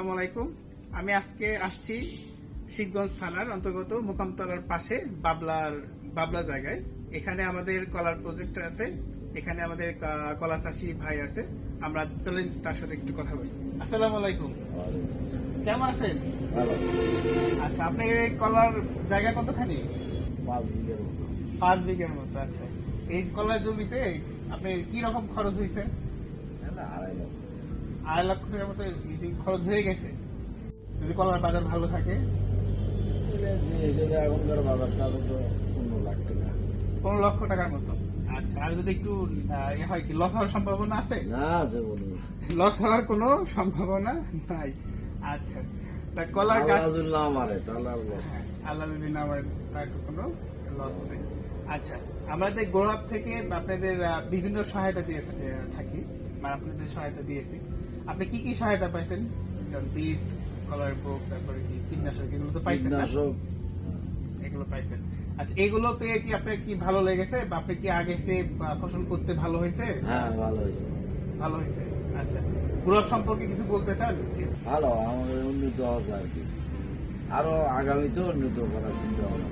আসসালামু আলাইকুম। আমি আজকে আসছি শিবগঞ্জ থানার অন্তর্গত মোকামতলার পাশে বাবলা জায়গায়। এখানে আমাদের কলার প্রজেক্ট আছে। এখানে আমাদের কলা চাষি ভাই আছে। আমরা চলেন তার সাথে একটু কথা বলি। আসসালামু আলাইকুম, কেমন আছেন? ভালো। আচ্ছা, আপনার এই কলার জায়গা কতখানি? 5 বিঘার মতো। 5 বিঘার মতো। আচ্ছা, এই কলার জমিতে আপনার কি রকম খরচ হয়েছে? না, 2.5 লক্ষ। 2.5 লক্ষ টাকার মতো খরচ হয়ে গেছে। যদি কলার বাজার ভালো থাকে, যে হিসেবে এখনকার বাজারটা তো 15 লাখ টাকা। 15 লক্ষ টাকার মতো। আচ্ছা, আর যদি একটু হয় কি লস হওয়ার সম্ভাবনা আছে? না, আছে বলুন। লস হওয়ার কোনো সম্ভাবনা নাই। আচ্ছা, তা কলার গাছ আল্লাহ না মারে তাহলে আর লস। হ্যাঁ, আল্লাহ যদি না আমার তার কোনো লস নেই। আচ্ছা, আমাদের গোড়াপ থেকে আপনাদের বিভিন্ন সহায়তা দিয়ে থাকি, মানে আপনাদের সহায়তা দিয়েছি। আপনি কি কি সহায়তা পাইছেন? যেমন বীজ, কলার বুক, তারপরে কি কীটনাশক, এগুলো তো পাইছেন না? কীটনাশক এগুলো পাইছেন। আচ্ছা, এগুলো পেয়ে কি আপনার কি ভালো লেগেছে, বা আপনি কি আগে সে ফসল করতে ভালো হয়েছে? হ্যাঁ, ভালো হয়েছে। ভালো হয়েছে। আচ্ছা, গোলাপ সম্পর্কে কিছু বলতে চান? ভালো, আমাদের উন্নত আছে আর কি। আরো আগামীতে উন্নত করার চিন্তা ভাবনা।